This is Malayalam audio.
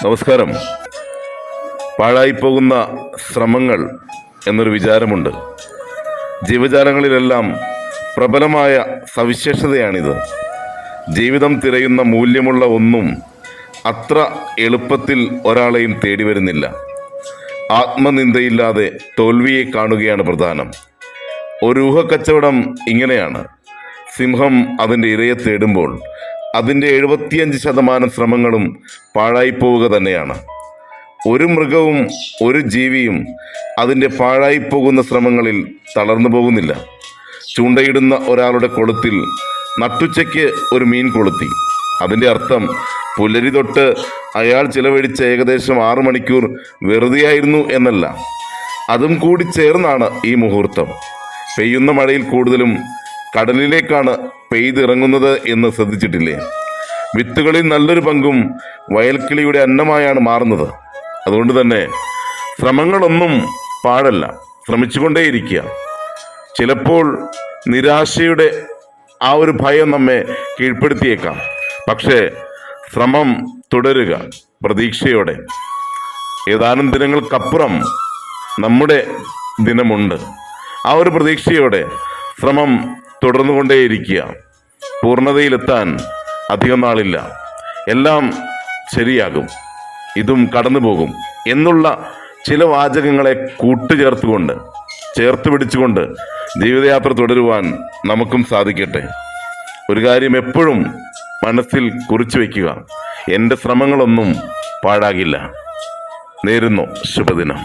നമസ്കാരം. പാഴായിപ്പോകുന്ന ശ്രമങ്ങൾ എന്നൊരു വിചാരമുണ്ട്. ജീവജാലങ്ങളിലെല്ലാം പ്രബലമായ സവിശേഷതയാണിത്. ജീവിതം തിരയുന്ന മൂല്യമുള്ള ഒന്നും അത്ര എളുപ്പത്തിൽ ഒരാളെയും തേടി വരുന്നില്ല. ആത്മനിന്ദയില്ലാതെ തോൽവിയെ കാണുകയാണ് പ്രധാനം. ഒരു ഊഹക്കച്ചവടം ഇങ്ങനെയാണ്: സിംഹം അതിൻ്റെ ഇരയെ തേടുമ്പോൾ അതിൻ്റെ 75% ശ്രമങ്ങളും പാഴായിപ്പോവുക തന്നെയാണ്. ഒരു മൃഗവും ഒരു ജീവിയും അതിൻ്റെ പാഴായിപ്പോകുന്ന ശ്രമങ്ങളിൽ തളർന്നു പോകുന്നില്ല. ചൂണ്ടയിടുന്ന ഒരാളുടെ കൊളുത്തിൽ നട്ടുച്ചയ്ക്ക് ഒരു മീൻ കൊളുത്തി. അതിൻ്റെ അർത്ഥം പുലരി തൊട്ട് അയാൾ ചിലവഴിച്ച ഏകദേശം 6 മണിക്കൂർ വെറുതെയായിരുന്നു എന്നല്ല. അതും കൂടി ചേർന്നാണ് ഈ മുഹൂർത്തം. പെയ്യുന്ന മഴയിൽ കൂടുതലും കടലിലേക്കാണ് പെയ്തിറങ്ങുന്നത് എന്ന് ശ്രദ്ധിച്ചിട്ടില്ലേ? വിത്തുകളിൽ നല്ലൊരു പങ്കും വയൽക്കിളിയുടെ അന്നമായാണ് മാറുന്നത്. അതുകൊണ്ട് തന്നെ ശ്രമങ്ങളൊന്നും പാഴല്ല, ശ്രമിച്ചുകൊണ്ടേയിരിക്കുക. ചിലപ്പോൾ നിരാശയുടെ ആ ഒരു ഭയം നമ്മെ കീഴ്പ്പെടുത്തിയേക്കാം. പക്ഷേ ശ്രമം തുടരുക പ്രതീക്ഷയോടെ. ഏതാനും ദിനങ്ങൾക്കപ്പുറം നമ്മുടെ ദിനമുണ്ട്. ആ ഒരു പ്രതീക്ഷയോടെ ശ്രമം തുടർന്നുകൊണ്ടേയിരിക്കുക. പൂർണ്ണതയിലെത്താൻ അധികം നാളില്ല. എല്ലാം ശരിയാകും, ഇതും കടന്നു പോകും എന്നുള്ള ചില വാചകങ്ങളെ ചേർത്ത് പിടിച്ചുകൊണ്ട് ജീവിതയാത്ര തുടരുവാൻ നമുക്കും സാധിക്കട്ടെ. ഒരു കാര്യം എപ്പോഴും മനസ്സിൽ കുറിച്ചു വയ്ക്കുക: എൻ്റെ ശ്രമങ്ങളൊന്നും പാഴാകില്ല. നേരുന്നു ശുഭദിനം.